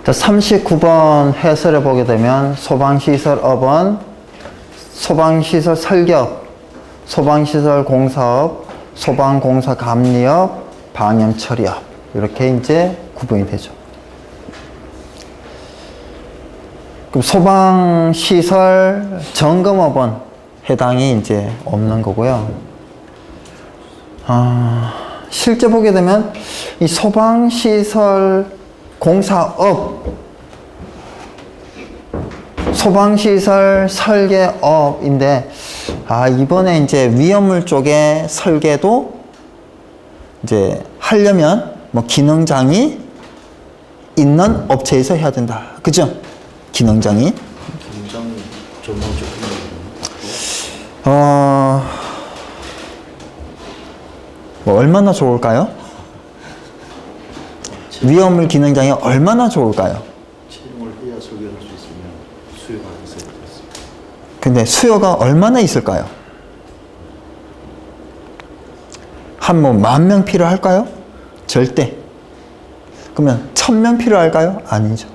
자, 39번 해설을 보게 되면 소방시설업은 소방시설 설계업, 소방시설 공사업, 소방공사 감리업, 방염 처리업 이렇게 이제 구분이 되죠. 그럼 소방시설 점검업은 해당이 이제 없는 거고요. 실제 보게 되면 이 소방시설 공사업, 소방시설 설계업인데, 이번에 이제 위험물 쪽에 설계도 이제 하려면 뭐 기능장이 있는 업체에서 해야 된다. 그죠? 기능장이. 기능장이 전문 뭐 얼마나 좋을까요? 위험물 기능장이 얼마나 좋을까요? 채용을 해야 설계할 수 있으면 수요가 있어야 되겠습니다. 근데 수요가 얼마나 있을까요? 한 뭐 10,000명 필요할까요? 절대. 그러면 1,000명 필요할까요? 아니죠.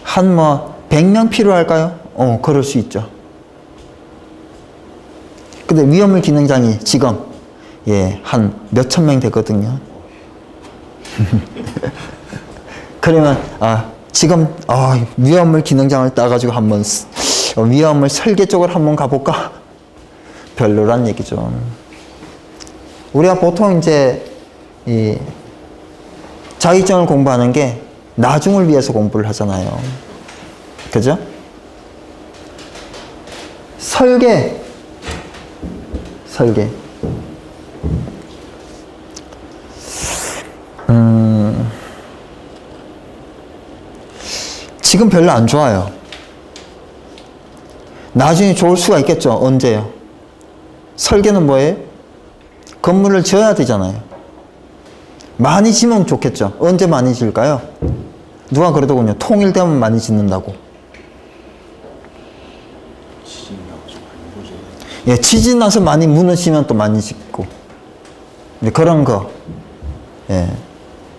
한 뭐 100명 필요할까요? 그럴 수 있죠. 근데 위험물 기능장이 지금 한 몇천 명 되거든요. 그러면 지금 위험물 기능장을 따가지고 한번 위험물 설계 쪽으로 한번 가볼까? 별로란 얘기죠. 우리가 보통 이제 이 자격증을 공부하는 게 나중을 위해서 공부를 하잖아요. 그죠? 설계. 지금 별로 안 좋아요. 나중에 좋을 수가 있겠죠. 언제요? 설계는 뭐예요? 건물을 지어야 되잖아요. 많이 지으면 좋겠죠. 언제 많이 지을까요? 누가 그러더군요. 통일되면 많이 짓는다고. 지진이 나서 많이 무너져요. 지진 나서 많이 무너지면 또 많이 짓고. 그런 거.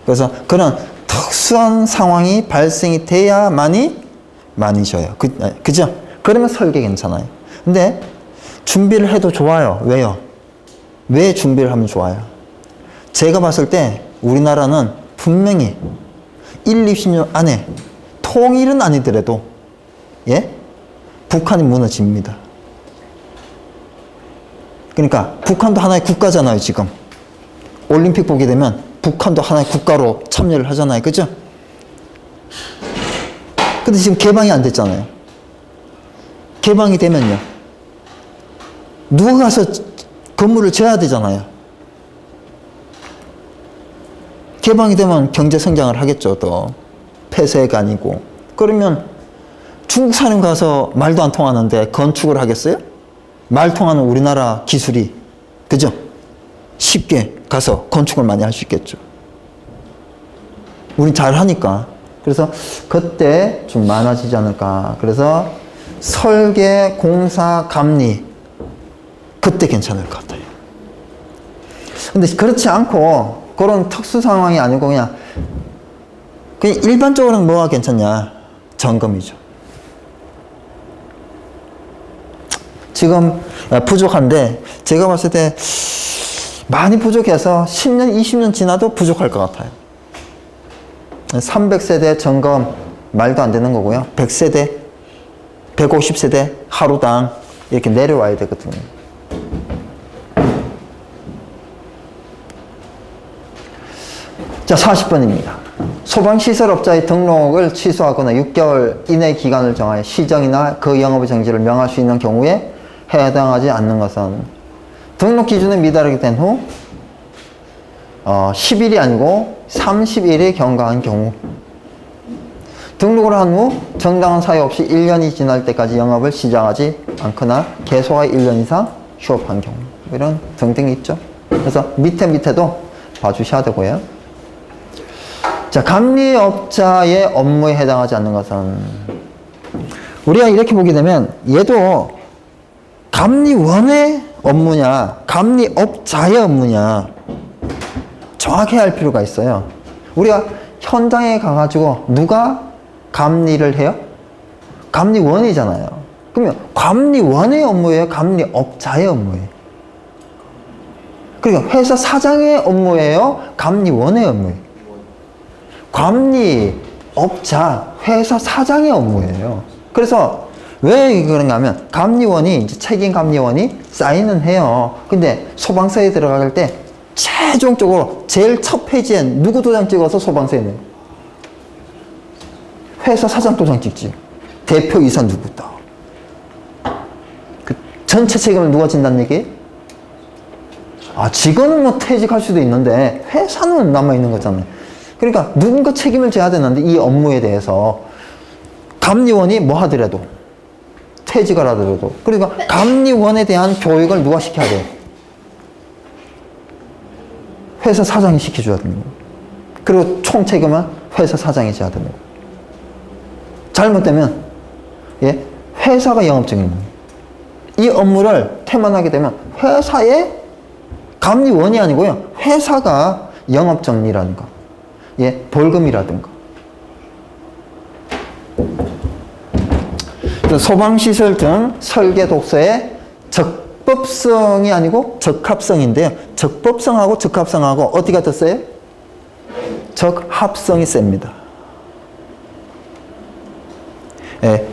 그래서 그런 특수한 상황이 발생이 돼야만이 많이 져요. 그죠? 그러면 설계 괜찮아요. 근데 준비를 해도 좋아요. 왜요? 왜 준비를 하면 좋아요? 제가 봤을 때 우리나라는 분명히 1, 20년 안에 통일은 아니더라도 북한이 무너집니다. 그러니까 북한도 하나의 국가잖아요. 지금 올림픽 보게 되면 북한도 하나의 국가로 참여를 하잖아요. 그죠? 근데 지금 개방이 안 됐잖아요. 개방이 되면요, 누가 가서 건물을 지어야 되잖아요. 개방이 되면 경제 성장을 하겠죠. 또 폐쇄가 아니고. 그러면 중국 사람 가서 말도 안 통하는데 건축을 하겠어요? 말 통하는 우리나라 기술이, 그죠? 쉽게 가서 건축을 많이 할 수 있겠죠. 우린 잘 하니까. 그래서 그때 좀 많아지지 않을까. 그래서 설계, 공사, 감리 그때 괜찮을 것 같아요. 근데 그렇지 않고 그런 특수 상황이 아니고 그냥 일반적으로는 뭐가 괜찮냐? 점검이죠. 지금 부족한데 제가 봤을 때 많이 부족해서 10년, 20년 지나도 부족할 것 같아요. 300세대 점검 말도 안 되는 거고요. 100세대, 150세대 하루당 이렇게 내려와야 되거든요. 자, 40번입니다. 소방시설업자의 등록을 취소하거나 6개월 이내 기간을 정하여 시정이나 그 영업의 정지를 명할 수 있는 경우에 해당하지 않는 것은 등록 기준에 미달하게 된 후 10일이 아니고 30일이 경과한 경우, 등록을 한 후 정당한 사유 없이 1년이 지날 때까지 영업을 시작하지 않거나 계속하여 1년 이상 휴업한 경우, 이런 등등이 있죠. 그래서 밑에도 봐주셔야 되고요. 자, 감리업자의 업무에 해당하지 않는 것은, 우리가 이렇게 보게 되면 얘도 감리원의 업무냐 감리업자의 업무냐 정확히 할 필요가 있어요. 우리가 현장에 가가지고 누가 감리를 해요? 감리원이잖아요. 그러면 감리원의 업무예요? 감리업자의 업무예요? 그러니까 회사 사장의 업무예요? 감리원의 업무예요? 감리업자, 회사 사장의 업무예요. 그래서 왜 그런가 하면 감리원이, 이제 책임 감리원이 사인은 해요. 근데 소방서에 들어갈 때 최종적으로 제일 첫 페이지에 누구 도장 찍어서 소방서에 내요? 회사 사장 도장 찍지. 대표이사 누구다. 그 전체 책임을 누가 진다는 얘기예요? 직원은 뭐 퇴직할 수도 있는데 회사는 남아있는 거잖아요. 그러니까 누군가 책임을 져야 되는데 이 업무에 대해서 감리원이 뭐 하더라도 퇴직을 하더라도, 그러니까 감리원에 대한 교육을 누가 시켜야 돼요? 회사 사장이 시켜줘야 되는 거예요. 그리고 총 책임은 회사 사장이 져야 되는 거예요. 잘못되면 회사가 영업증인 거예요. 이 업무를 태만하게 되면 회사의 감리원이 아니고요, 회사가 영업정리라든가 벌금이라든가. 소방시설 등 설계 독서의 적법성이 아니고 적합성인데요, 적법성하고 적합성하고 어디가 더 세요? 적합성이 셉니다.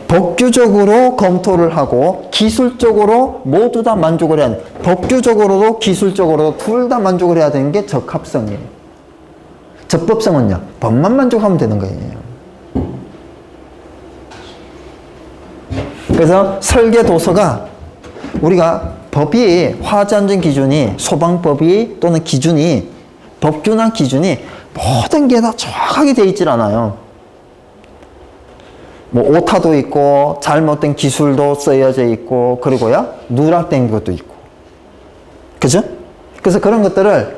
법규적으로 검토를 하고 기술적으로 모두 다 만족을 해야 돼요. 법규적으로도 기술적으로도 둘 다 만족을 해야 되는 게 적합성이에요. 적법성은요, 법만 만족하면 되는 거예요. 그래서 설계 도서가, 우리가 법이, 화재안전 기준이, 소방법이 또는 기준이, 법규나 기준이 모든 게 다 정확하게 돼 있질 않아요. 뭐 오타도 있고 잘못된 기술도 쓰여져 있고, 그리고요 누락된 것도 있고, 그죠? 그래서 그런 것들을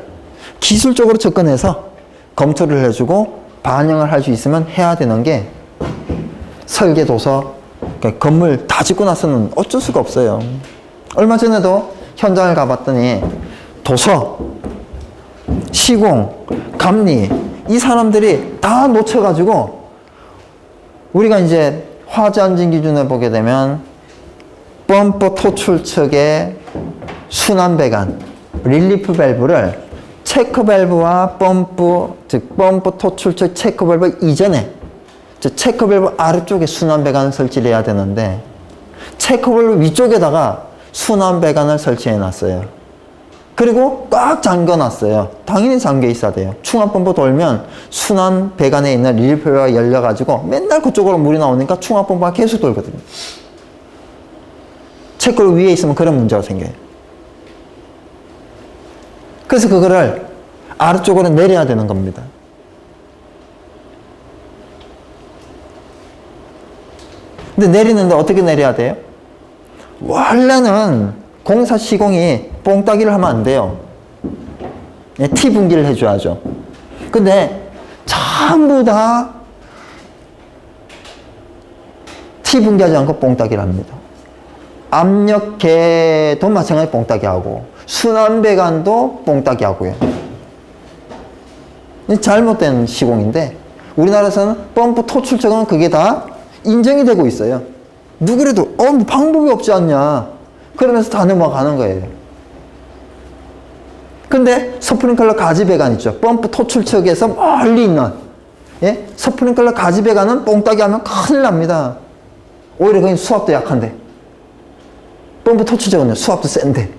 기술적으로 접근해서 검토를 해주고 반영을 할 수 있으면 해야 되는 게 설계 도서. 그러니까 건물 다 짓고 나서는 어쩔 수가 없어요. 얼마 전에도 현장을 가봤더니 도서, 시공, 감리, 이 사람들이 다 놓쳐가지고, 우리가 이제 화재 안전 기준을 보게 되면 펌프 토출 측의 순환 배관, 릴리프 밸브를 체크 밸브와 펌프, 즉 펌프 토출 측 체크 밸브 이전에, 즉 체크 밸브 아래쪽에 순환 배관을 설치를 해야 되는데 체크 밸브 위쪽에다가 순환 배관을 설치해 놨어요. 그리고 꽉 잠궈 놨어요. 당연히 잠겨 있어야 돼요. 충압 펌프 돌면 순환 배관에 있는 릴리프가 열려 가지고 맨날 그쪽으로 물이 나오니까 충압 펌프가 계속 돌거든요. 체크 밸브 위에 있으면 그런 문제가 생겨요. 그래서 그거를 아래쪽으로 내려야 되는 겁니다. 근데 내리는데 어떻게 내려야 돼요? 원래는 공사 시공이 뽕따기를 하면 안 돼요. T 분기를 해줘야죠. 근데 전부 다 T 분기하지 않고 뽕따기를 합니다. 압력계도 마찬가지 뽕따기 하고, 순환배관도 뽕따기 하고요. 잘못된 시공인데, 우리나라에서는 펌프 토출처는 그게 다 인정이 되고 있어요. 누구래도 뭐 방법이 없지 않냐, 그러면서 다 넘어가는 거예요. 근데 스프링클러 가지 배관 있죠. 펌프 토출 측에서 멀리 있는 스프링클러 가지 배관은 뽕따기 하면 큰일 납니다. 오히려 그냥 수압도 약한데, 펌프 토출 측은 수압도 센데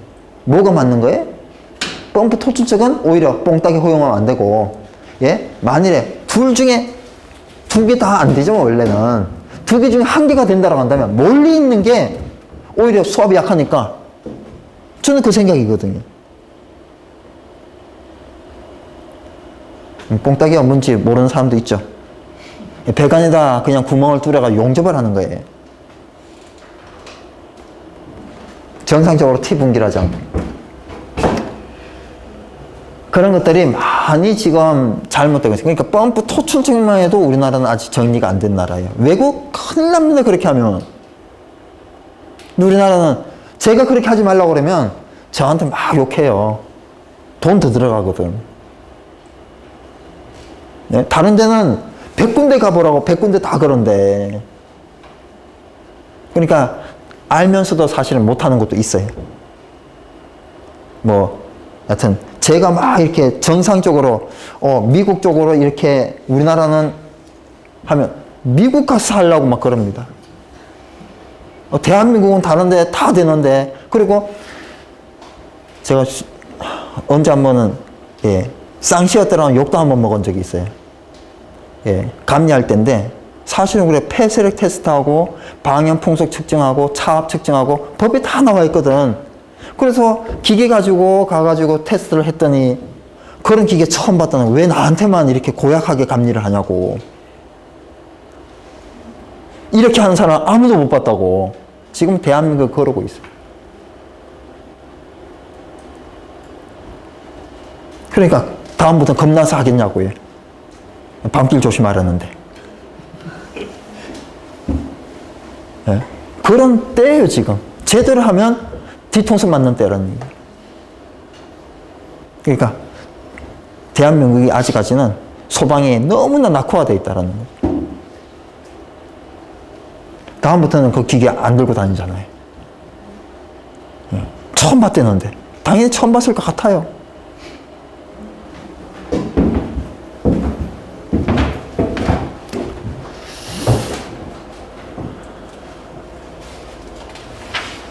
뭐가 맞는 거예요? 펌프 토출 측은 오히려 뽕따기 허용하면 안 되고, 만일에 둘 중에 두 개 다 안 되죠. 원래는 두 개 중에 한 개가 된다고 한다면 멀리 있는 게 오히려 수압이 약하니까, 저는 그 생각이거든요. 뽕따기가 뭔지 모르는 사람도 있죠. 배관에다 그냥 구멍을 뚫어가 용접을 하는 거예요. 정상적으로 T 분기를 하지 않고. 그런 것들이 많이 지금 잘못되고 있어요. 그러니까 펌프 토출책만 해도 우리나라는 아직 정리가 안 된 나라예요. 외국 큰일 납니다. 그렇게 하면. 우리나라는 제가 그렇게 하지 말라고 그러면 저한테 막 욕해요. 돈 더 들어가거든. 네? 다른 데는 100군데 가보라고 100군데 다 그런데. 그러니까 알면서도 사실은 못하는 것도 있어요. 뭐 여튼 제가 막 이렇게 정상적으로 미국 쪽으로 이렇게 우리나라는 하면 미국 가서 살라고 막 그럽니다. 대한민국은 다른데 다 되는데. 그리고 제가 언제 한 번은 쌍시였더라는 욕도 한번 먹은 적이 있어요. 감리할 때인데 사실은 그래 폐쇄력 테스트하고 방염 풍속 측정하고 차압 측정하고 법에 다 나와 있거든. 그래서 기계 가지고 가가지고 테스트를 했더니 그런 기계 처음 봤다는 거야. 왜 나한테만 이렇게 고약하게 감리를 하냐고. 이렇게 하는 사람 아무도 못 봤다고. 지금 대한민국 그러고 있어요. 그러니까 다음부터는 겁나서 하겠냐고요. 밤길 조심하라는데. 네? 그런 때예요 지금. 제대로 하면 뒤통수 맞는 때라는 얘기예요. 그러니까 대한민국이 아직까지는 소방이 너무나 낙후화되어 있다는 거예요. 다음부터는 그 기계 안 들고 다니잖아요. 처음 봤대는데 당연히 처음 봤을 것 같아요.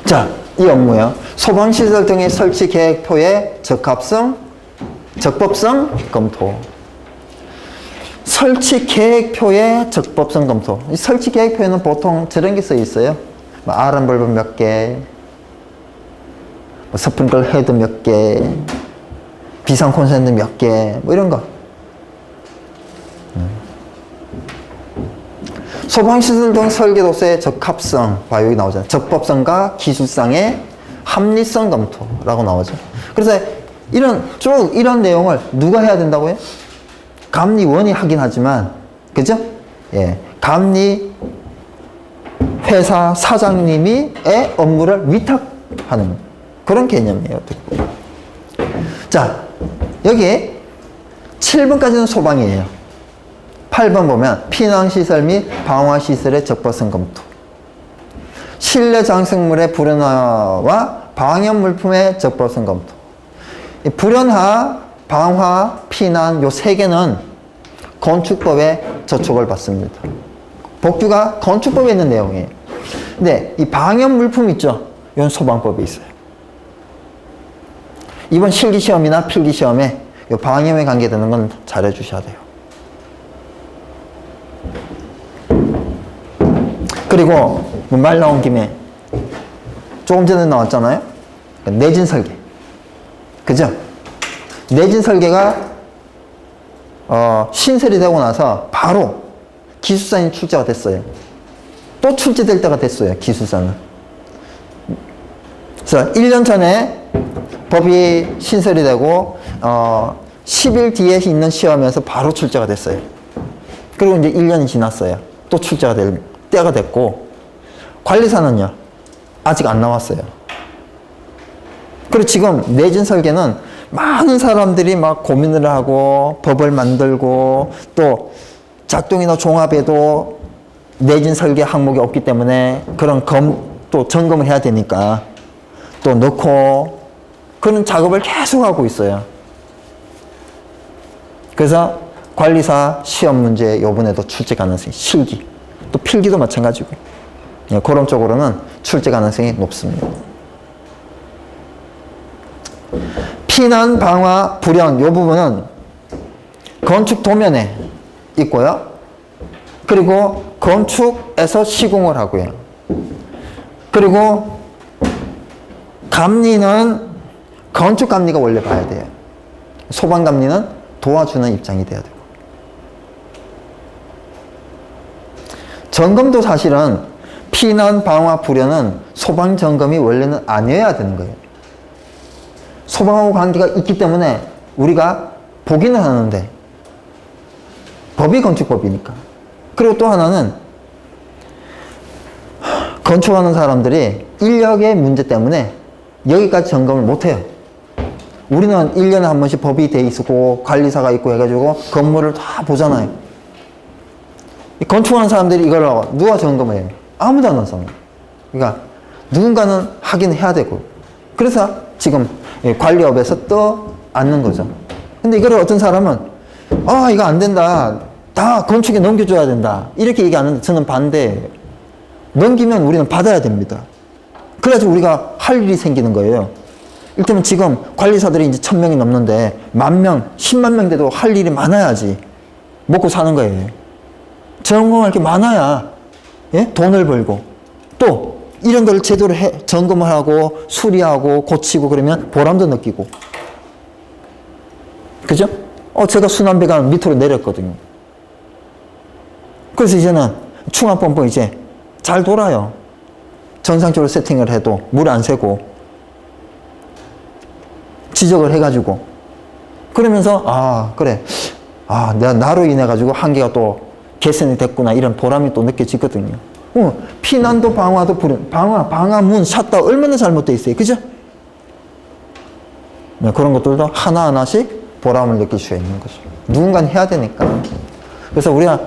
자, 이 업무요. 소방시설 등의 설치 계획표의 적합성, 적법성 검토. 설치 계획표의 적법성 검토. 이 설치 계획표에는 보통 저런 게 써 있어요. 뭐 아람 벌브 몇 개, 뭐 스프링클 헤드 몇 개, 비상 콘센트 몇 개, 뭐 이런 거. 소방시설 등 설계도서의 적합성, 여기 나오잖아요. 적법성과 기술상의 합리성 검토라고 나오죠. 그래서 이런 내용을 누가 해야 된다고요? 감리원이 하긴 하지만, 그죠? 감리 회사 사장님이 업무를 위탁하는 그런 개념이에요. 자, 여기 7번까지는 소방이에요. 8번 보면 피난시설 및 방화시설의 적법성 검토. 실내 장식물의 불연화와 방염물품의 적법성 검토. 불연화, 방화, 피난 요 세 개는 건축법에 저촉을 받습니다. 법규가 건축법에 있는 내용이에요. 근데 이 방염물품 있죠? 이건 소방법에 있어요. 이번 실기시험이나 필기시험에 이 방염에 관계되는 건 잘해 주셔야 돼요. 그리고 말 나온 김에 조금 전에 나왔잖아요. 내진 설계. 그죠? 내진 설계가 신설이 되고 나서 바로 기술사님 출제가 됐어요. 또 출제될 때가 됐어요. 기술사는. 그래서 1년 전에 법이 신설이 되고 10일 뒤에 있는 시험에서 바로 출제가 됐어요. 그리고 이제 1년이 지났어요. 또 출제가 될 때가 됐고, 관리사는요 아직 안 나왔어요. 그리고 지금 내진 설계는 많은 사람들이 막 고민을 하고 법을 만들고 또 작동이나 종합에도 내진 설계 항목이 없기 때문에 그런 또 점검을 해야 되니까 또 넣고 그런 작업을 계속 하고 있어요. 그래서 관리사 시험 문제 요번에도 출제 가능성이 실기 또 필기도 마찬가지고 그런 쪽으로는 출제 가능성이 높습니다. 피난, 방화, 불연 요 부분은 건축 도면에 있고요. 그리고 건축에서 시공을 하고요. 그리고 감리는 건축 감리가 원래 봐야 돼요. 소방 감리는 도와주는 입장이 돼야 되고. 점검도 사실은 피난, 방화, 불연은 소방 점검이 원래는 아니어야 되는 거예요. 소방하고 관계가 있기 때문에 우리가 보기는 하는데 법이 건축법이니까. 그리고 또 하나는 건축하는 사람들이 인력의 문제 때문에 여기까지 점검을 못해요. 우리는 1년에 한 번씩 법이 돼 있고 관리사가 있고 해가지고 건물을 다 보잖아요. 이 건축하는 사람들이 이걸 누가 점검해요? 아무도 안 하잖아요. 그러니까 누군가는 하긴 해야 되고. 그래서 지금 관리업에서 떠안는 거죠. 근데 이걸 어떤 사람은 이거 안 된다. 다 건축에 넘겨줘야 된다. 이렇게 얘기하는데 저는 반대예요. 넘기면 우리는 받아야 됩니다. 그래가지고 우리가 할 일이 생기는 거예요. 이를테면 지금 관리사들이 이제 1000명이 넘는데 10,000명, 10만 명 돼도 할 일이 많아야지 먹고 사는 거예요. 점검할 게 많아야 돈을 벌고 또 이런 걸 제대로 점검을 하고 수리하고 고치고 그러면 보람도 느끼고. 그죠? 제가 순환배관 밑으로 내렸거든요. 그래서 이제는 충합펌프 이제 잘 돌아요. 정상적으로 세팅을 해도 물 안 새고 지적을 해가지고 그러면서 그래 내가 나로 인해 가지고 한계가 또 개선이 됐구나 이런 보람이 또 느껴지거든요. 피난도 방화도 방화문 샷다 얼마나 잘못되어 있어요. 그죠? 네, 그런 것들도 하나하나씩 보람을 느낄 수 있는 거죠. 누군가는 해야 되니까. 그래서 우리가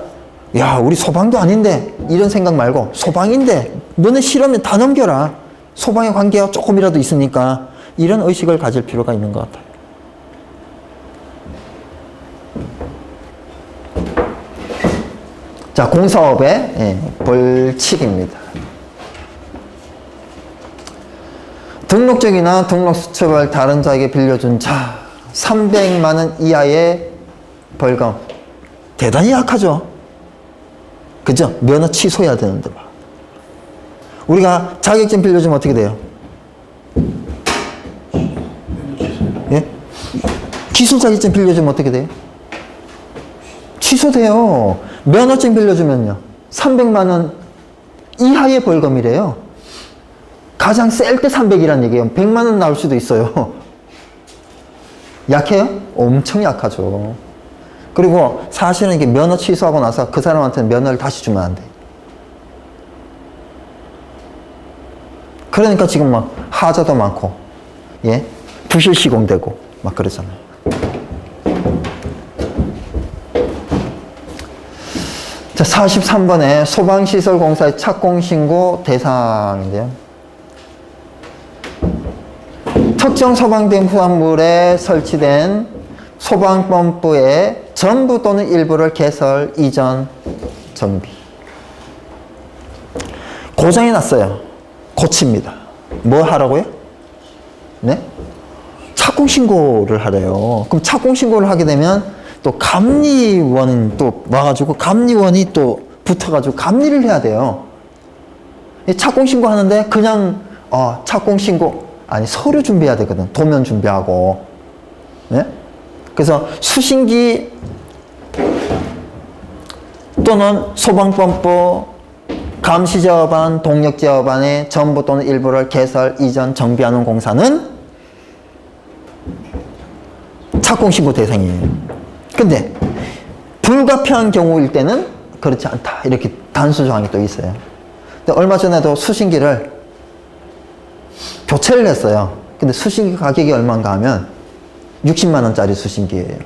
우리 소방도 아닌데 이런 생각 말고 소방인데 너네 싫으면 다 넘겨라. 소방에 관계가 조금이라도 있으니까 이런 의식을 가질 필요가 있는 것 같아요. 자, 공사업의 벌칙입니다. 등록증이나 등록수첩을 다른 자에게 빌려준 자 300만 원 이하의 벌금. 대단히 약하죠. 그죠? 면허 취소해야 되는데 막. 우리가 자격증 빌려주면 어떻게 돼요? 예? 기술 자격증 빌려주면 어떻게 돼요? 취소돼요. 면허증 빌려주면요. 300만 원 이하의 벌금이래요. 가장 셀 때 300이란 얘기예요. 100만 원 나올 수도 있어요. 약해요? 엄청 약하죠. 그리고 사실은 이게 면허 취소하고 나서 그 사람한테는 면허를 다시 주면 안 돼. 그러니까 지금 막 하자도 많고, 부실 시공되고 막 그러잖아요. 자, 43번에 소방시설공사의 착공신고 대상인데요. 특정 소방대응 부산물에 설치된 소방펌프의 전부 또는 일부를 개설, 이전, 정비. 고장이 났어요. 고칩니다. 뭐 하라고요? 네? 착공신고를 하래요. 그럼 착공신고를 하게 되면 또 감리원이 또 와가지고 감리원이 또 붙어가지고 감리를 해야 돼요. 착공신고 하는데 그냥 착공신고 아니 서류 준비해야 되거든. 도면 준비하고. 네? 그래서 수신기 또는 소방펌프 감시제어반, 동력제어반의 전부 또는 일부를 개설, 이전, 정비하는 공사는 착공신고 대상이에요. 근데 불가피한 경우일 때는 그렇지 않다. 이렇게 단수 조항이 또 있어요. 근데 얼마 전에도 수신기를 교체를 했어요. 근데 수신기 가격이 얼마인가 하면 60만 원짜리 수신기예요.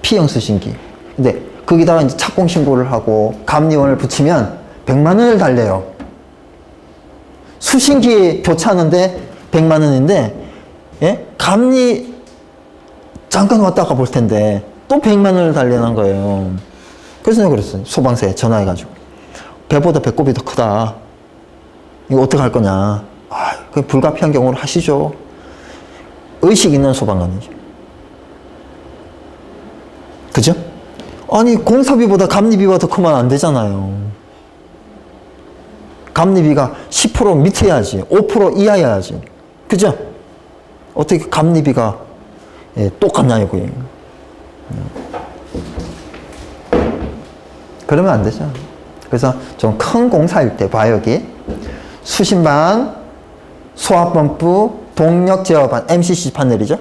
P형 수신기. 근데 거기다가 이제 착공신고를 하고 감리원을 붙이면 100만 원을 달래요. 수신기 교체하는데 100만 원인데, 감리 잠깐 왔다가 볼 텐데 또 100만 원을 달래는 거예요. 그래서 내가 그랬어요. 소방서에 전화해가지고. 배보다 배꼽이 더 크다. 이거 어떡할 거냐. 그 불가피한 경우로 하시죠. 의식 있는 소방관이죠. 그죠? 아니, 공사비보다 감리비가 더 크면 안 되잖아요. 감리비가 10% 밑에야지, 5% 이하여야지. 그죠? 어떻게 감리비가 똑같냐고요. 그러면 안 되죠. 그래서 좀 큰 공사일 때 봐요, 여기. 수신반, 소화펌프, 동력제어반, MCC 판넬이죠.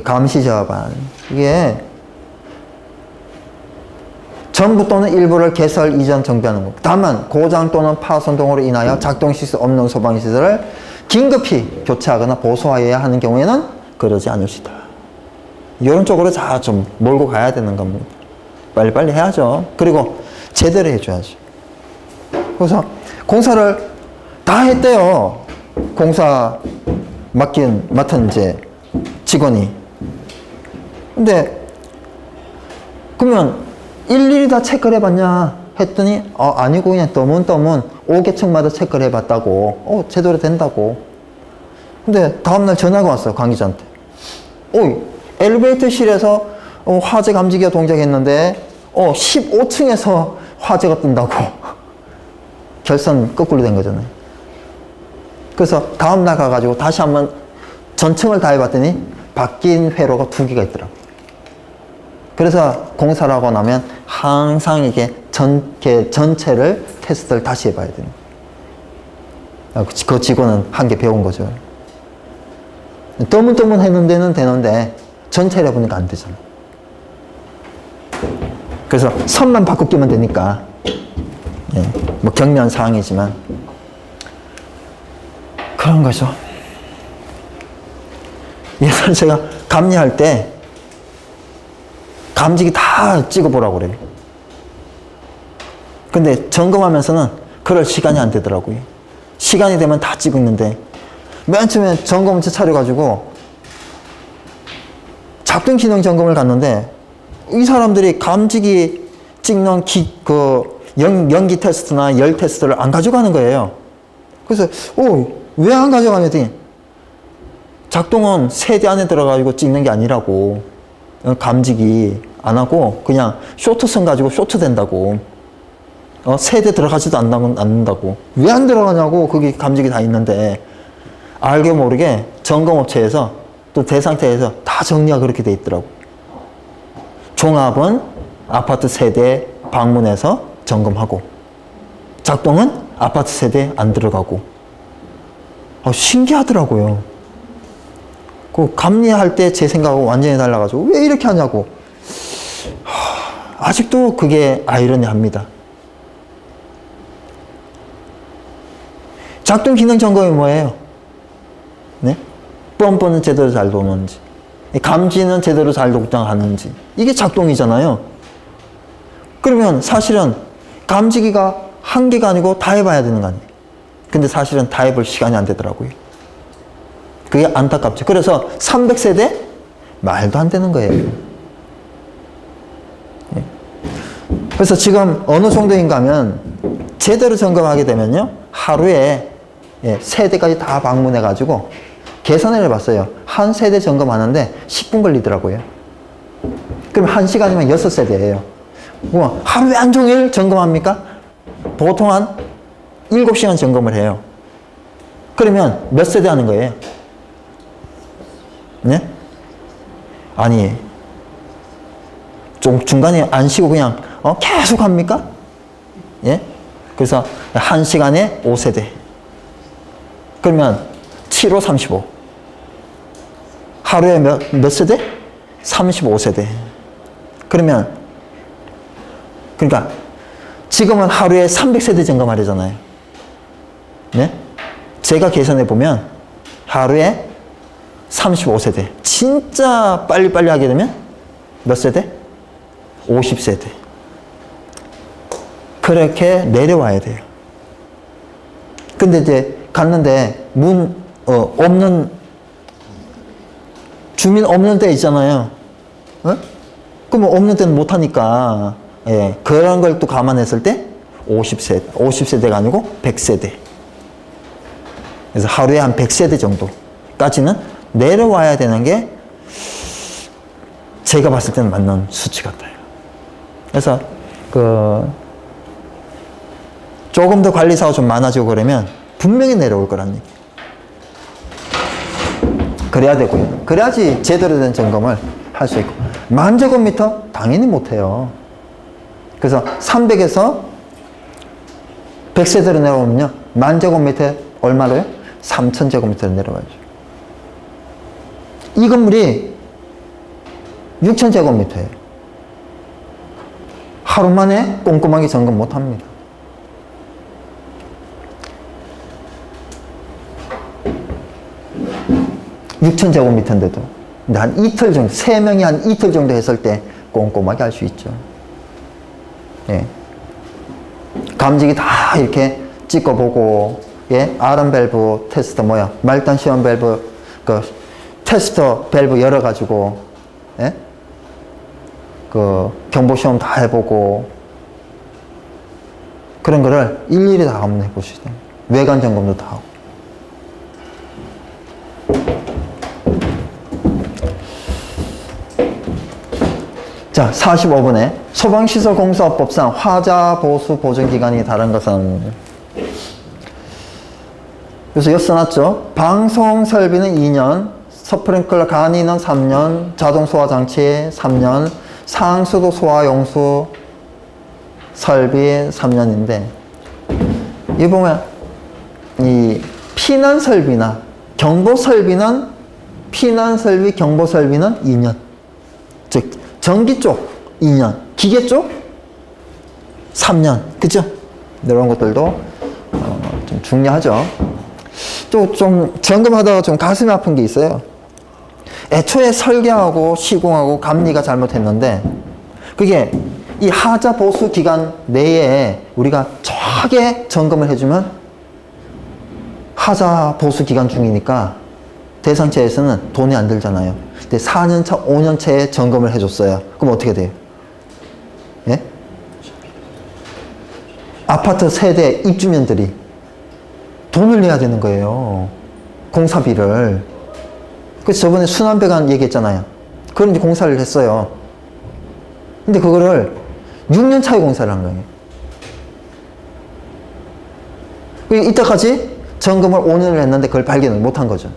감시제어반. 이게 전부 또는 일부를 개설, 이전, 정비하는 것. 다만 고장 또는 파손 등으로 인하여 작동실 수 없는 소방시설을 긴급히 교체하거나 보수하여야 하는 경우에는 그러지 않을 수 있다. 이런 쪽으로 다 좀 몰고 가야 되는 겁니다. 빨리빨리 해야죠. 그리고 제대로 해줘야죠. 그래서 공사를 다 했대요. 공사 맡은 이제 직원이. 근데 그러면 일일이 다 체크를 해봤냐 했더니 아니고 그냥 떠문떠문 5개층마다 체크를 해봤다고. 제대로 된다고. 근데 다음날 전화가 왔어요. 관계자한테. 엘리베이터실에서 화재 감지기가 동작했는데 15층에서 화재가 뜬다고. 결선 거꾸로 된 거잖아요. 그래서 다음날 가가지고 다시 한번 전층을 다 해봤더니 바뀐 회로가 2개가 있더라고요. 그래서 공사를 하고 나면 항상 이게 전체를 테스트를 다시 해봐야 됩니다. 그 직원은 한 개 배운 거죠. 떠문떠문 했는 데는 되는데 전체를 해보니까 안 되잖아. 그래서 선만 바꿔 끼면 되니까. 뭐 경미한 사항이지만 그런 거죠. 예전에 제가 감리할 때 감지기 다 찍어보라고 그래요. 근데 점검하면서는 그럴 시간이 안 되더라고요. 시간이 되면 다 찍었는데 맨 처음에 점검체 차려가지고 작동 기능 점검을 갔는데 이 사람들이 감지기 찍는 연기 테스트나 열 테스트를 안 가져가는 거예요. 그래서 왜 안 가져가냐 했더니 작동은 세대 안에 들어가지고 찍는 게 아니라고. 감지기 안 하고 그냥 쇼트선 가지고 쇼트 된다고. 세대 들어가지도 않는다고. 왜 안 들어가냐고. 거기 감지기 다 있는데 알게 모르게 점검업체에서 또 대상태에서 다 정리가 그렇게 돼 있더라고. 종합은 아파트 세대 방문해서 점검하고 작동은 아파트 세대에 안 들어가고. 신기하더라고요. 그 감리할 때 제 생각하고 완전히 달라가지고 왜 이렇게 하냐고. 아직도 그게 아이러니합니다. 작동 기능 점검이 뭐예요? 네? 뻔뻔은 제대로 잘 도는지, 감지는 제대로 잘 동작하는지, 이게 작동이잖아요. 그러면 사실은 감지기가 한 개가 아니고 다 해봐야 되는 거 아니에요. 근데 사실은 다 해볼 시간이 안 되더라고요. 그게 안타깝죠. 그래서 300세대? 말도 안 되는 거예요. 그래서 지금 어느 정도인가 하면 제대로 점검하게 되면요, 하루에 세대까지 다 방문해가지고 계산을 해봤어요. 한 세대 점검하는데 10분 걸리더라고요. 그럼 1시간이면 6세대예요. 뭐 하루에 한종일 점검합니까? 보통 한 7시간 점검을 해요. 그러면 몇 세대 하는 거예요? 네? 아니, 좀 중간에 안 쉬고 그냥 계속 합니까? 예? 그래서 1시간에 5세대. 그러면 7호 35. 하루에 몇 세대? 35세대. 그러니까 지금은 하루에 300세대 점검하려잖아요. 네? 제가 계산해 보면 하루에 35세대. 진짜 빨리빨리 하게 되면 몇 세대? 50세대. 그렇게 내려와야 돼요. 근데 이제 갔는데 주민 없는 데 있잖아요. 그러면 없는 데는 못하니까, 그런 걸 또 감안했을 때 50세대가 아니고 100세대. 그래서 하루에 한 100세대 정도까지는 내려와야 되는 게 제가 봤을 때는 맞는 수치 같아요. 그래서 조금 더 관리사가 좀 많아지고 그러면 분명히 내려올 거란 얘기. 그래야 되고요. 그래야지 제대로 된 점검을 할 수 있고. 10,000제곱미터? 당연히 못해요. 그래서 300에서 100세대로 내려오면요, 10,000제곱미터에 얼마로요? 3,000제곱미터로 내려와야죠. 이 건물이 6,000제곱미터예요. 하루 만에 꼼꼼하게 점검 못 합니다. (6,000제곱미터인데도) 근데 한 이틀 정도, 3명이 한 이틀 정도 했을 때 꼼꼼하게 할 수 있죠. 예. 감지기 다 이렇게 찍어보고, 예. 아름 밸브 테스터 말단 시험 밸브, 그, 테스터 밸브 열어가지고, 예. 그, 경보 시험 다 해보고, 그런 거를 일일이 다 한번 해보시죠. 외관 점검도 다 하고. 자, 45번에 소방시설공사법상 화자 보수 보증기간이 다른 것은, 그래서 여기 써놨죠. 방송 설비는 2년, 스프링클러 간이는 3년, 자동 소화 장치 3년, 상수도 소화 용수 설비 3년인데, 이 보면 이 피난 설비나 경보 설비는 피난 설비, 경보 설비는 2년. 즉 전기 쪽 2년, 기계 쪽 3년. 그죠? 이런 것들도 좀 중요하죠. 또 좀 점검하다가 좀 가슴이 아픈 게 있어요. 애초에 설계하고 시공하고 감리가 잘못했는데, 그게 이 하자 보수 기간 내에 우리가 정확하게 점검을 해주면 하자 보수 기간 중이니까 대상체에서는 돈이 안 들잖아요. 근데 4년차, 5년차에 점검을 해줬어요. 그럼 어떻게 돼요? 예? 아파트 세대 입주민들이 돈을 내야 되는 거예요. 공사비를. 그래서 저번에 순환배관 얘기했잖아요. 그런 이제 공사를 했어요. 근데 그거를 6년 차에 공사를 한 거예요. 이때까지 점검을 5년을 했는데 그걸 발견을 못 한 거죠.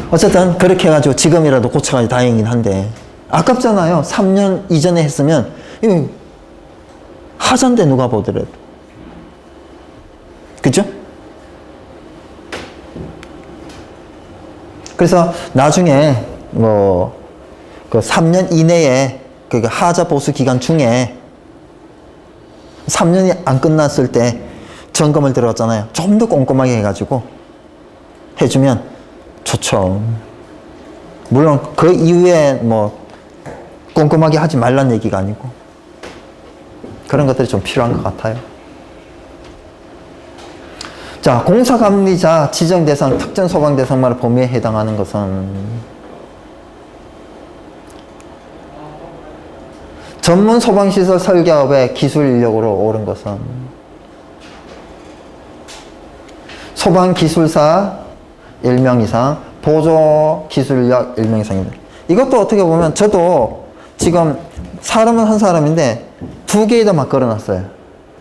어쨌든 그렇게 해가지고 지금이라도 고쳐가지고 다행이긴 한데, 아깝잖아요. 3년 이전에 했으면 이거 하자인데 누가 보더라도. 그죠? 그래서 나중에 그 3년 이내에 그 하자 보수 기간 중에 3년이 안 끝났을 때 점검을 들어갔잖아요. 좀 더 꼼꼼하게 해가지고 해주면 좋죠. 물론 그 이후에 꼼꼼하게 하지 말란 얘기가 아니고, 그런 것들이 좀 필요한 것 같아요. 자, 공사감리자 지정 대상, 특정 소방 대상만의 범위에 해당하는 것은 전문 소방시설 설계업의 기술 인력으로 오른 것은 소방기술사 1명 이상, 보조기술력 1명 이상입니다. 이것도 어떻게 보면 저도 지금 사람은 한 사람인데 2개에다 막 걸어놨어요.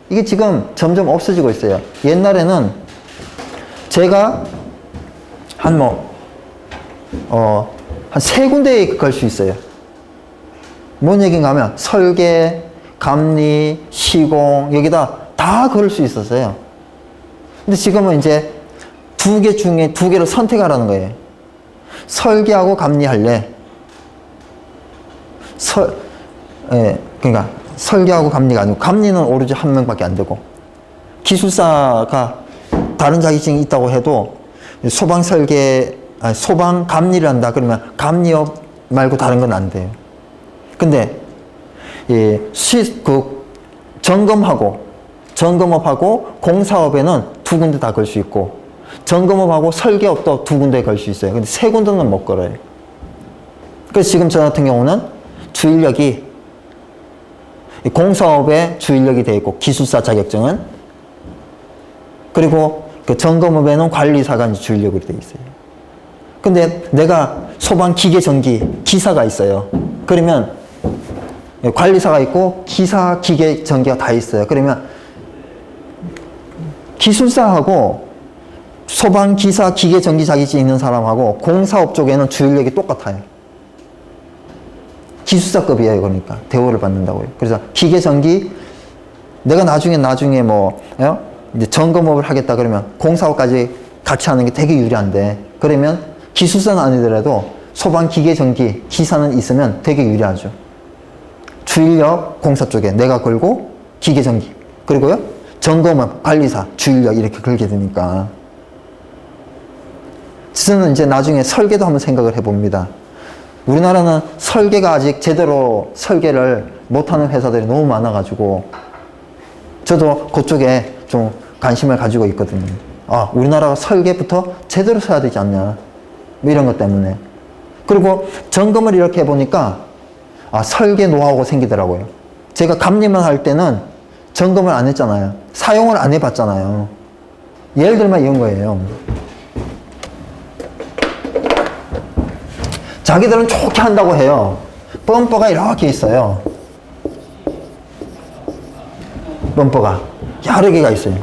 이게 지금 점점 없어지고 있어요. 옛날에는 제가 한 3군데에 걸 수 있어요. 뭔 얘기인가 하면 설계, 감리, 시공, 여기다 다 걸을 수 있었어요. 근데 지금은 이제 2개 중에 2개를 선택하라는 거예요. 설계하고 감리할래. 그러니까 설계하고 감리가 아니고, 감리는 오로지 1명밖에 안 되고, 기술사가 다른 자격증이 있다고 해도 소방 설계, 소방 감리를 한다 그러면 감리업 말고 다른 건 안 돼요. 근데 점검업하고 공사업에는 2군데 다 걸 수 있고, 점검업하고 설계업도 2군데에 걸 수 있어요. 근데 3군데는 못 걸어요. 그래서 지금 저 같은 경우는 주인력이 공사업에 주인력이 되어 있고, 기술사 자격증은, 그리고 그 점검업에는 관리사가 이제 주인력으로 되어 있어요. 근데 내가 소방 기계 전기 기사가 있어요. 그러면 관리사가 있고 기사 기계 전기가 다 있어요. 그러면 기술사하고 소방 기사 기계 전기 자격증 있는 사람하고 공사업 쪽에는 주인력이 똑같아요. 기술사급이에요. 그러니까 대우를 받는다고요. 그래서 기계 전기, 내가 나중에 이제 점검업을 하겠다 그러면 공사업까지 같이 하는 게 되게 유리한데, 그러면 기술사는 아니더라도 소방 기계 전기 기사는 있으면 되게 유리하죠. 주인력 공사 쪽에 내가 걸고 기계 전기, 그리고요 점검업, 관리사, 주인력 이렇게 걸게 되니까. 저는 이제 나중에 설계도 한번 생각을 해봅니다. 우리나라는 설계가 아직 제대로 설계를 못하는 회사들이 너무 많아가지고 저도 그쪽에 좀 관심을 가지고 있거든요. 아, 우리나라가 설계부터 제대로 써야 되지 않냐. 뭐 이런 것 때문에. 그리고 점검을 이렇게 해보니까 아, 설계 노하우가 생기더라고요. 제가 감리만 할 때는 점검을 안 했잖아요. 사용을 안 해봤잖아요. 예를 들면 이런 거예요. 자기들은 좋게 한다고 해요. 범퍼가 이렇게 있어요. 범퍼가 여러 개가 있어요.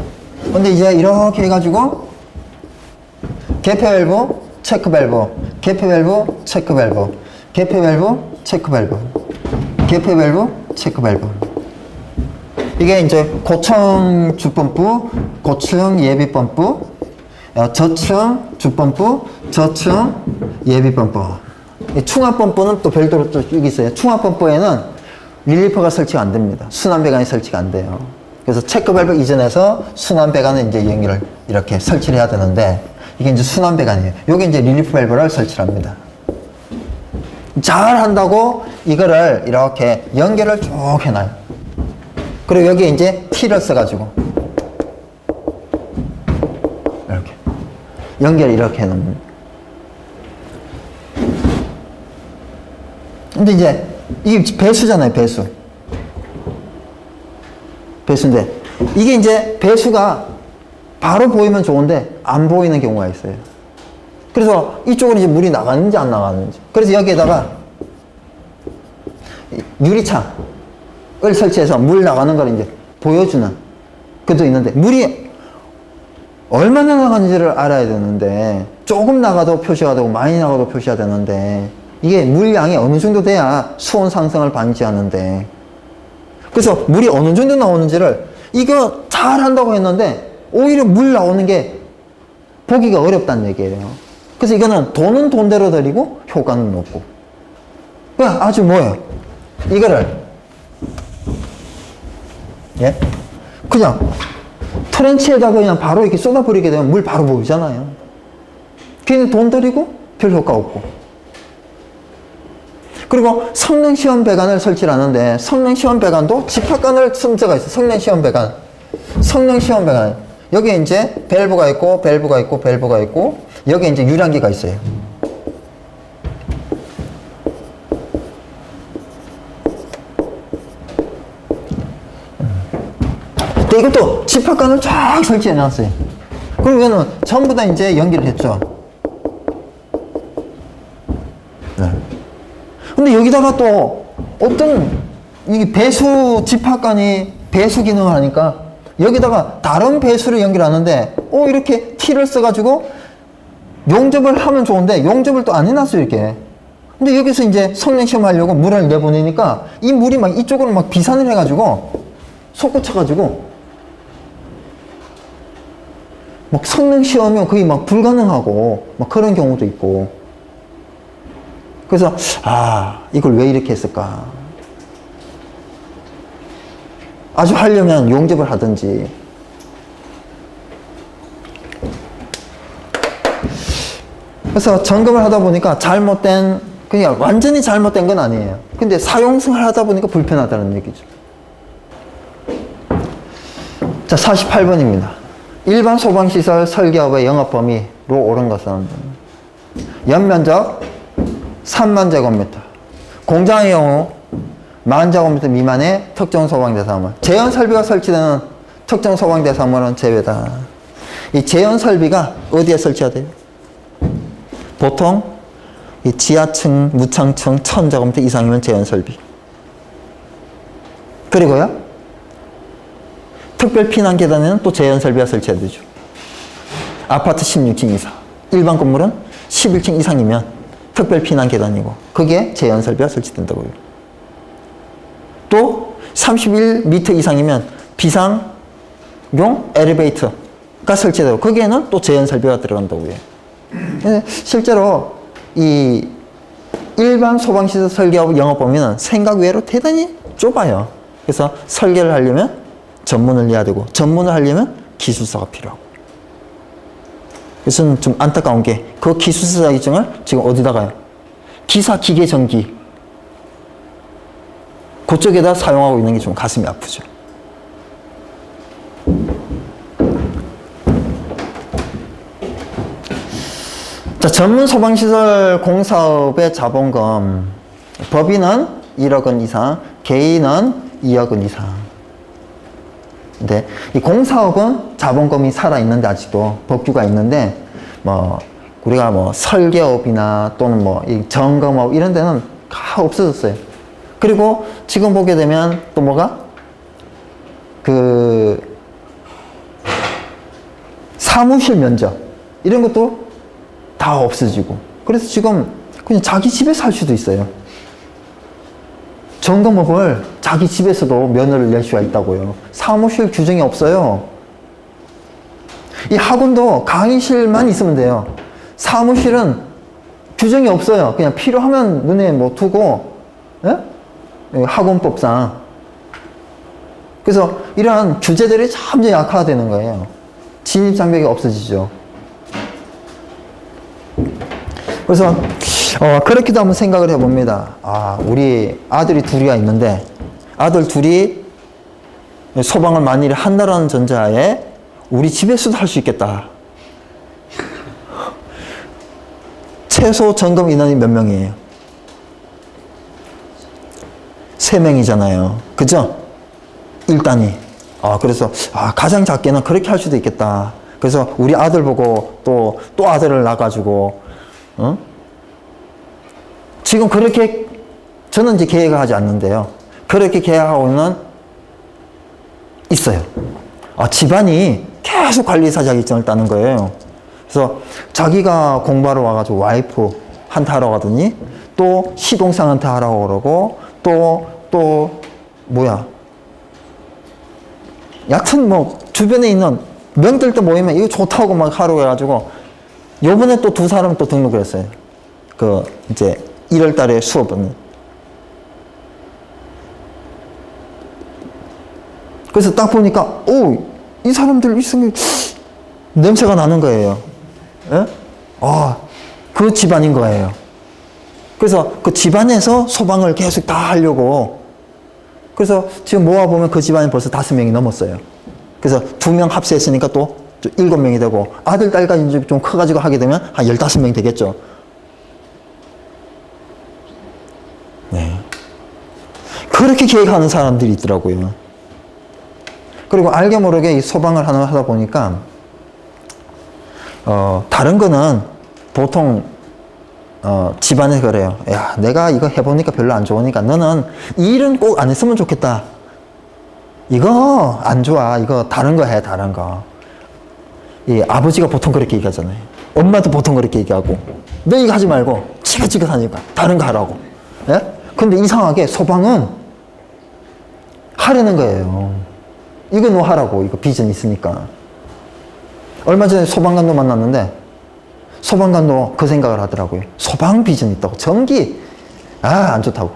근데 이제 이렇게 해가지고 개폐 밸브, 체크 밸브, 개폐 밸브, 체크 밸브, 개폐 밸브, 체크 밸브, 개폐 밸브, 체크 밸브. 이게 이제 고층 주펌프, 고층 예비 펌프, 저층 주펌프, 저층 예비 펌프. 충합 펌프는 또 별도로 또 여기 있어요. 충합 펌프에는 릴리퍼가 설치가 안 됩니다. 순환 배관이 설치가 안 돼요. 그래서 체크 밸브 이전해서 순환 배관을 이제 연결을 이렇게 설치를 해야 되는데 이게 이제 순환 배관이에요. 여기 이제 릴리프 밸브를 설치를 합니다. 잘 한다고 이거를 이렇게 연결을 쭉 해놔요. 그리고 여기에 이제 T를 써가지고 이렇게 연결을 이렇게 해놓습니다. 근데 이제 이게 배수잖아요, 배수. 배수인데 이게 이제 배수가 바로 보이면 좋은데 안 보이는 경우가 있어요. 그래서 이쪽으로 이제 물이 나가는지 안 나가는지. 그래서 여기에다가 유리창을 설치해서 물 나가는 걸 이제 보여주는 것도 있는데 물이 얼마나 나가는지를 알아야 되는데 조금 나가도 표시가 되고 많이 나가도 표시가 되는데 이게 물량이 어느 정도 돼야 수온 상승을 방지하는데 그래서 물이 어느 정도 나오는지를 이거 잘 한다고 했는데 오히려 물 나오는 게 보기가 어렵다는 얘기예요. 그래서 이거는 돈은 돈대로 들이고 효과는 높고 그냥 아주 뭐예요? 이거를 예? 그냥 트렌치에다가 그냥 바로 이렇게 쏟아버리게 되면 물 바로 보이잖아요. 괜히 돈 들이고 별 효과 없고 그리고 성능시험 배관을 설치를 하는데 성능시험 배관도 집합관을 쓴 데가 있어요. 성능시험 배관. 성능시험 배관. 여기에 이제 밸브가 있고 밸브가 있고 밸브가 있고 여기에 이제 유량기가 있어요. 근데 이것도 집합관을 쫙 설치해 놨어요. 그리고 이거는 전부 다 이제 연기를 했죠. 네. 근데 여기다가 또 어떤 이 배수 집합관이 배수 기능을 하니까 여기다가 다른 배수를 연결하는데 이렇게 T를 써가지고 용접을 하면 좋은데 용접을 또 안 해놨어요 이렇게. 근데 여기서 이제 성능시험 하려고 물을 내보내니까 이 물이 막 이쪽으로 막 비산을 해가지고 솟구쳐가지고 막 성능시험이 거의 막 불가능하고 막 그런 경우도 있고 그래서 이걸 왜 이렇게 했을까? 아주 하려면 용접을 하든지 그래서 점검을 하다 보니까 그냥 완전히 잘못된 건 아니에요. 근데 사용성을 하다 보니까 불편하다는 얘기죠. 자, 48번입니다. 일반 소방시설 설계업의 영업 범위로 옳은 것은 연면적 3만 제곱미터 공장의 경우 10,000 제곱미터 미만의 특정 소방 대상물 제한 설비가 설치되는 특정 소방 대상물은 제외다. 이 제한 설비가 어디에 설치해야 돼요? 보통 이 지하층, 무창층 1,000 제곱미터 이상이면 제한 설비. 그리고요 특별 피난 계단에는 또 제한 설비가 설치해야 되죠. 아파트 16층 이상, 일반 건물은 11층 이상이면 특별 피난 계단이고 그게 제한 설비가 설치된다고요. 또 31m 이상이면 비상용 엘리베이터가 설치되고 거기에는 또 제한 설비가 들어간다고요. 실제로 이 일반 소방시설 설계업 영업 범위는 생각 외로 대단히 좁아요. 그래서 설계를 하려면 전문을 내야 되고 전문을 하려면 기술사가 필요하고. 그래서 좀 안타까운 게 그 기술사 자격증을 지금 어디다가요? 기사 기계 전기 그쪽에다 사용하고 있는 게 좀 가슴이 아프죠. 자, 전문 소방시설 공사업의 자본금 법인은 1억 원 이상, 개인은 2억 원 이상. 근데 이 공사업은 자본금이 살아있는데 아직도 법규가 있는데 뭐 우리가 뭐 설계업이나 또는 뭐 이 점검업 이런 데는 다 없어졌어요. 그리고 지금 보게 되면 또 뭐가 그 사무실 면접 이런 것도 다 없어지고 그래서 지금 그냥 자기 집에서 할 수도 있어요. 점검업을 자기 집에서도 면허를 낼 수가 있다고요. 사무실 규정이 없어요. 이 학원도 강의실만 있으면 돼요. 사무실은 규정이 없어요. 그냥 필요하면 눈에 뭐 두고, 예? 학원법상. 그래서 이러한 규제들이 점점 약화되는 거예요. 진입장벽이 없어지죠. 그래서 그렇게도 한번 생각을 해봅니다. 아, 우리 아들이 둘이가 있는데 아들 둘이 소방을 만일에 한다라는 전제하에 우리 집에서도 할 수 있겠다. 최소 점검 인원이 몇 명이에요? 3명이잖아요. 그죠? 1단위. 그래서 가장 작게는 그렇게 할 수도 있겠다. 그래서 우리 아들 보고 또 아들을 낳아가지고 지금 그렇게 저는 이제 계획을 하지 않는데요. 그렇게 계획하고는 있어요. 집안이 계속 관리사 자격증을 따는 거예요. 그래서 자기가 공부하러 와가지고 와이프한테 하러 가더니 또 시동생한테 하라고 그러고 또 뭐야. 여튼 뭐 주변에 있는 명들도 모이면 이거 좋다고 막 하라고 해가지고 요번에 또 2사람 또 등록을 했어요. 이제 1월 달에 수업은. 그래서 딱 보니까, 이 사람들 있으면 냄새가 나는 거예요. 예? 그 집안인 거예요. 그래서 그 집안에서 소방을 계속 다 하려고. 그래서 지금 모아보면 그 집안이 벌써 5명이 넘었어요. 그래서 2명 합세했으니까 또 7명이 되고, 아들, 딸까지 좀 커가지고 하게 되면 한 15명이 되겠죠. 네. 그렇게 계획하는 사람들이 있더라고요. 그리고 알게 모르게 이 소방을 하다 보니까, 다른 거는 보통, 집안에서 그래요. 야, 내가 이거 해보니까 별로 안 좋으니까 너는 이 일은 꼭 안 했으면 좋겠다. 이거 안 좋아. 이거 다른 거 해, 다른 거. 이 아버지가 보통 그렇게 얘기하잖아요. 엄마도 보통 그렇게 얘기하고. 너 이거 하지 말고 지긋지긋하니까 다른 거 하라고. 예? 근데 이상하게 소방은 하려는 거예요. 이거 너 하라고. 이거 비전 있으니까. 얼마 전에 소방관도 만났는데 소방관도 그 생각을 하더라고요. 소방 비전 있다고. 전기 안 좋다고.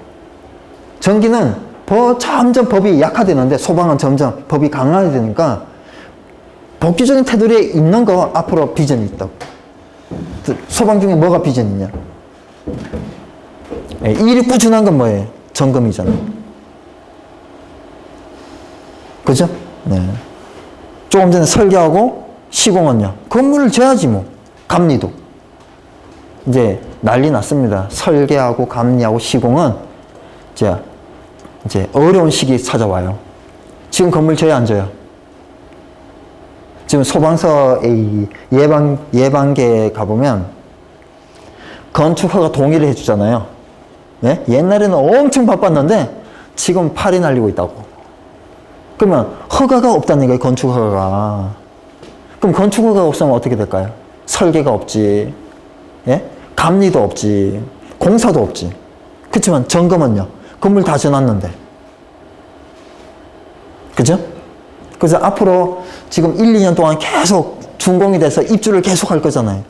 전기는 점점 법이 약화되는데 소방은 점점 법이 강화되니까 복귀적인 테두리에 있는 거 앞으로 비전이 있다고. 소방 중에 뭐가 비전이 있냐? 일이 꾸준한 건 뭐예요? 점검이잖아요. 그죠? 네. 조금 전에 설계하고 시공은요. 건물을 져야지 뭐. 감리도. 이제 난리 났습니다. 설계하고 감리하고 시공은 이제 어려운 시기 찾아와요. 지금 건물 져야 안 져요? 지금 소방서의 예방계에 가보면 건축허가 동의를 해주잖아요. 네? 옛날에는 엄청 바빴는데 지금 팔이 날리고 있다고. 그러면 허가가 없다는 거예요, 건축허가가. 그럼 건축허가가 없으면 어떻게 될까요? 설계가 없지, 예? 감리도 없지, 공사도 없지. 그렇지만 점검은요, 건물 다 지어놨는데. 그죠? 그래서 앞으로 지금 1, 2년 동안 계속 준공이 돼서 입주를 계속 할 거잖아요.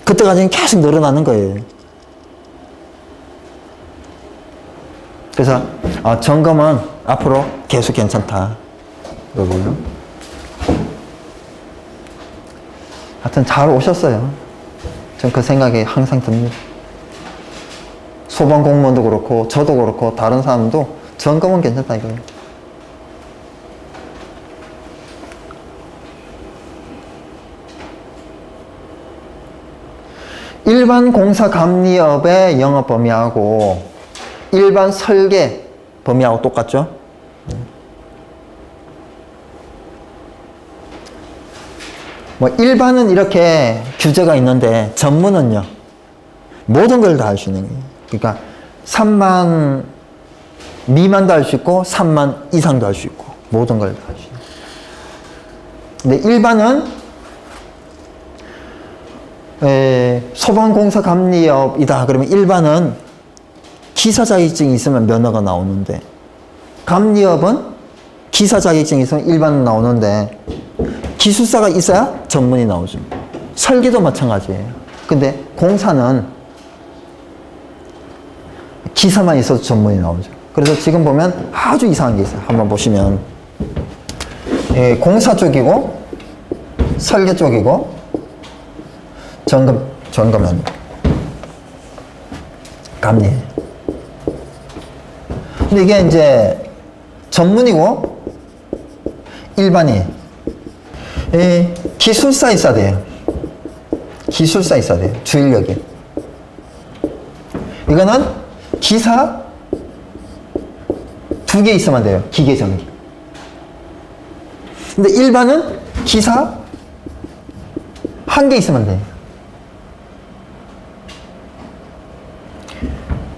그때까지는 계속 늘어나는 거예요. 그래서 점검은 앞으로 계속 괜찮다. 그러고요. 하여튼 잘 오셨어요. 전 그 생각이 항상 듭니다. 소방 공무원도 그렇고 저도 그렇고 다른 사람도 점검은 괜찮다 이거예요. 일반 공사 감리업의 영업 범위하고 일반 설계 범위하고 똑같죠? 뭐 일반은 이렇게 규제가 있는데 전문은요 모든 걸 다 할 수 있는 거예요. 그러니까 3만 미만도 할 수 있고 3만 이상도 할 수 있고 모든 걸 다 할 수 있는 거예요. 근데 일반은 소방공사 감리업이다 그러면 일반은 기사 자격증이 있으면 면허가 나오는데 감리업은 기사 자격증이 있으면 일반은 나오는데 기술사가 있어야 전문이 나오죠. 설계도 마찬가지예요. 근데 공사는 기사만 있어도 전문이 나오죠. 그래서 지금 보면 아주 이상한 게 있어요. 한번 보시면 공사 쪽이고 설계 쪽이고 점검은 감리예요. 근데 이게 이제 전문이고 일반이에요. 기술사 있어야 돼요. 기술사 있어야 돼요. 주인력이. 이거는 기사 2개 있으면 돼요. 기계 전기. 근데 일반은 기사 1개 있으면 돼요.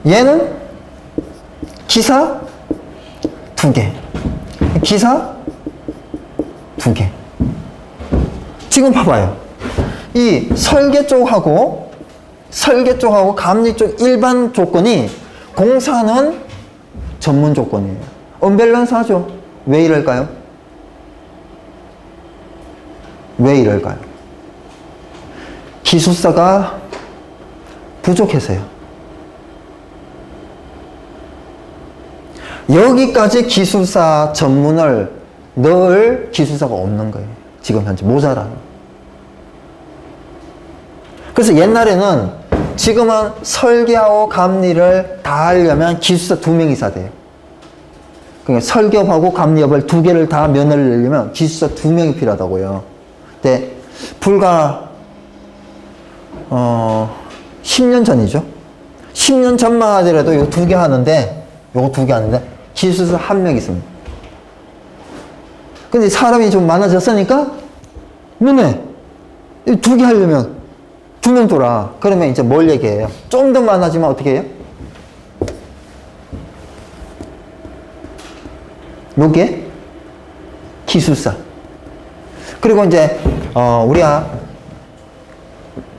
얘는 기사 2개. 기사 2개. 지금 봐봐요. 이 설계 쪽하고 감리 쪽 일반 조건이 공사는 전문 조건이에요. 언밸런스 하죠. 왜 이럴까요? 왜 이럴까요? 기술사가 부족해서요. 여기까지 기술사 전문을 넣을 기술사가 없는 거예요. 지금 현재 모자라요. 그래서 옛날에는 지금은 설계하고 감리를 다 하려면 기술사 2명 있어야 돼요. 그러니까 설계업하고 감리업을 2개를 다 면허를 내려면 기술사 2명이 필요하다고요. 근데 불과 10년 전이죠. 10년 전만 하더라도 이거 2개 하는데 요거 2개 하는데 기술사 1명 있습니다. 근데 사람이 좀 많아졌으니까 너네 2개 하려면 2명 돌아. 그러면 이제 뭘 얘기해요? 좀 더 많아지면 어떻게 해요? 요게 기술사. 그리고 이제 우리가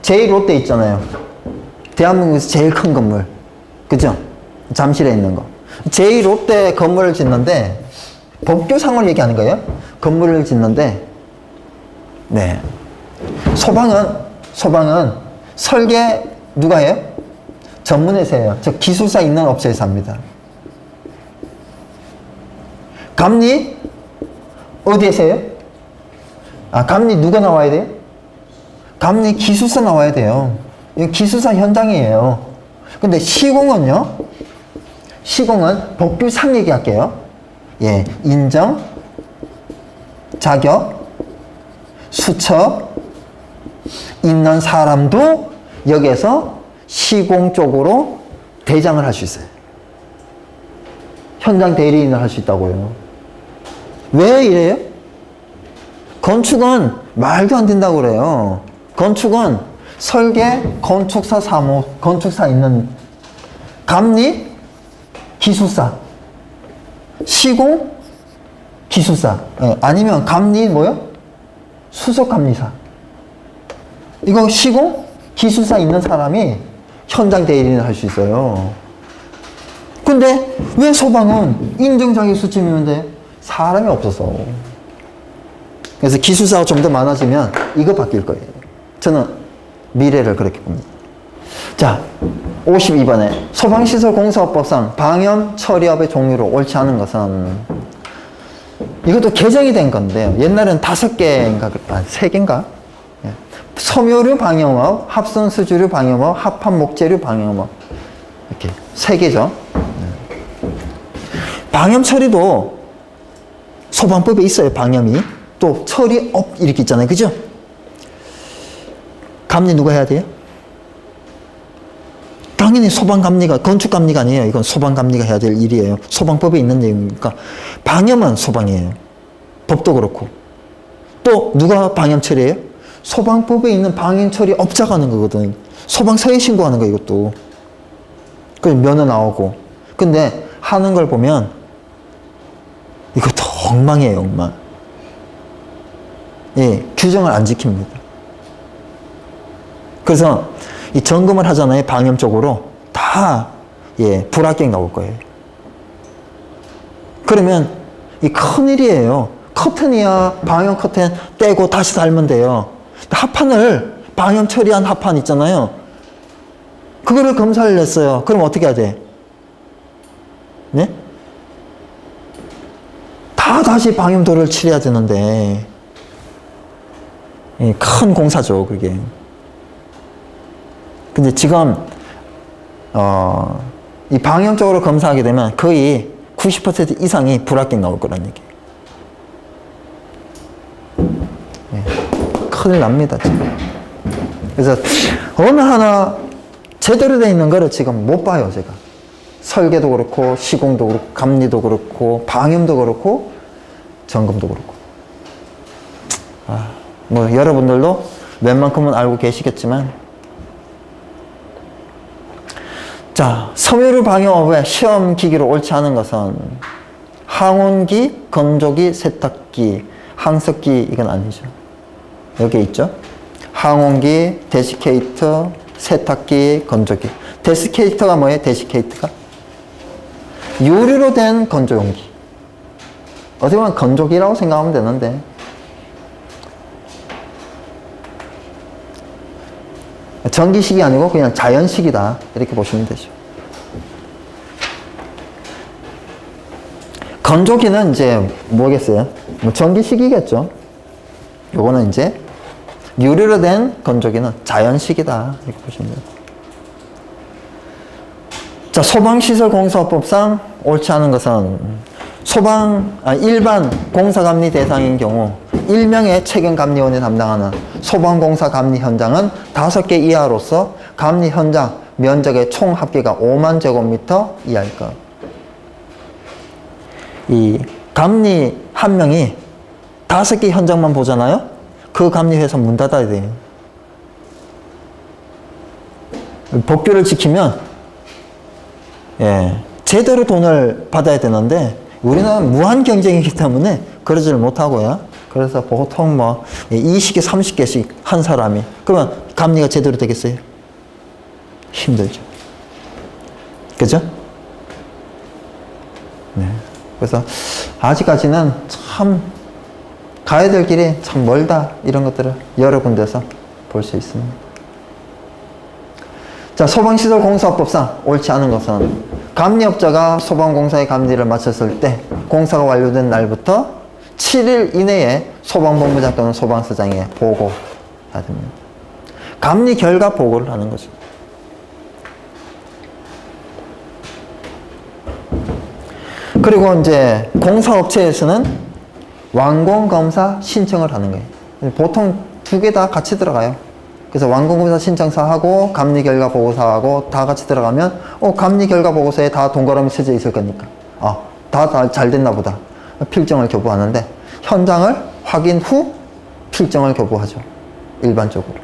제1롯데 있잖아요. 대한민국에서 제일 큰 건물. 그죠? 잠실에 있는 거. 제1롯데 건물을 짓는데 법규상을 얘기하는 거예요. 건물을 짓는데 네. 소방은 설계 누가 해요? 전문에서 해요. 즉 기술사 있는 업체에서 합니다. 감리 어디에서 해요? 감리 누가 나와야 돼요? 감리 기술사 나와야 돼요. 이거 기술사 현장이에요. 근데 시공은요? 시공은 법규상 얘기할게요. 예, 인정, 자격, 수첩 있는 사람도 여기에서 시공 쪽으로 대장을 할 수 있어요. 현장 대리인을 할 수 있다고요. 왜 이래요? 건축은 말도 안 된다고 그래요. 건축은 설계, 건축사 사무, 건축사 있는 감리, 기술사, 시공, 기술사, 아니면 감리 뭐요? 수석 감리사. 이거 시공, 기술사 있는 사람이 현장 대리인을 할 수 있어요. 근데 왜 소방은 인증자격 수치면 돼? 사람이 없어서. 그래서 기술사가 좀 더 많아지면 이거 바뀔 거예요. 저는 미래를 그렇게 봅니다. 자, 52번에 소방시설 공사업법상 방염 처리업의 종류로 옳지 않은 것은 이것도 개정이 된 건데요. 옛날에는 5개인가, 3개인가? 예. 섬유류 방염업, 합성 수주류 방염업, 합판 목재류 방염업. 이렇게 3개죠. 예. 방염 처리도 소방법에 있어요, 방염이. 또 처리업 이렇게 있잖아요. 그죠? 감리 누가 해야 돼요? 당연히 소방감리가, 건축감리가 아니에요. 이건 소방감리가 해야 될 일이에요. 소방법에 있는 내용이니까. 방염은 소방이에요. 법도 그렇고. 또 누가 방염 처리해요? 소방법에 있는 방염 처리 업자가 하는 거거든. 소방서에 신고하는 거 이것도. 그래서 면허 나오고. 근데 하는 걸 보면 이것도 엉망이에요, 엉망. 예, 규정을 안 지킵니다. 그래서 이 점검을 하잖아요. 방염 쪽으로 다 예, 불합격 나올 거예요. 그러면 이 큰일이에요. 커튼이야, 방염 커튼 떼고 다시 달면 돼요. 합판을 방염 처리한 합판 있잖아요. 그거를 검사를 했어요. 그럼 어떻게 해야 돼? 네? 다 다시 방염도를 칠해야 되는데 예, 큰 공사죠, 그게. 근데 지금 이 방향적으로 검사하게 되면 거의 90% 이상이 불합격 나올 거란 얘기예요. 네. 큰일 납니다, 지금. 그래서 어느 하나 제대로 되어 있는 거를 지금 못 봐요, 제가. 설계도 그렇고 시공도 그렇고 감리도 그렇고 방염도 그렇고 점검도 그렇고. 뭐 여러분들도 웬만큼은 알고 계시겠지만, 자, 섬유류 방염업의 시험 기기로 옳지 않은 것은 항온기, 건조기, 세탁기, 항습기 이건 아니죠. 여기 있죠. 항온기, 데시케이터, 세탁기, 건조기. 데시케이터가 뭐예요? 데시케이터가 유리로 된 건조용기. 어떻게 보면 건조기라고 생각하면 되는데, 전기식이 아니고 그냥 자연식이다 이렇게 보시면 되죠. 건조기는 이제 뭐겠어요? 뭐 전기식이겠죠. 요거는 이제 유리로 된 건조기는 자연식이다 이렇게 보시면 돼요. 자, 소방시설공사법상 옳지 않은 것은 일반 공사감리 대상인 경우 1명의 책임감리원이 담당하는 소방공사감리 현장은 5개 이하로서 감리 현장 면적의 총 합계가 5만 제곱미터 이하일 것. 이 감리 한 명이 5개 현장만 보잖아요? 그 감리회사 문 닫아야 돼요. 법규를 지키면 예, 제대로 돈을 받아야 되는데 우리는 무한 경쟁이기 때문에 그러지를 못하고요. 그래서 보통 뭐 20개, 30개씩 한 사람이. 그러면 감리가 제대로 되겠어요? 힘들죠. 그죠? 네. 그래서 아직까지는 참 가야 될 길이 참 멀다. 이런 것들을 여러 군데서 볼 수 있습니다. 자, 소방시설공사법상 옳지 않은 것은 감리업자가 소방공사의 감리를 마쳤을 때 공사가 완료된 날부터 7일 이내에 소방본부장 또는 소방서장에 보고해야 됩니다. 감리 결과 보고를 하는 거죠. 그리고 이제 공사업체에서는 완공검사 신청을 하는 거예요. 보통 2개 다 같이 들어가요. 그래서 완공검사 신청서하고 감리 결과 보고서하고 다 같이 들어가면 감리 결과 보고서에 다 동그라미 쳐져 있을 거니까 다 잘 됐나 보다. 필정을 교부하는데 현장을 확인 후 필정을 교부하죠. 일반적으로.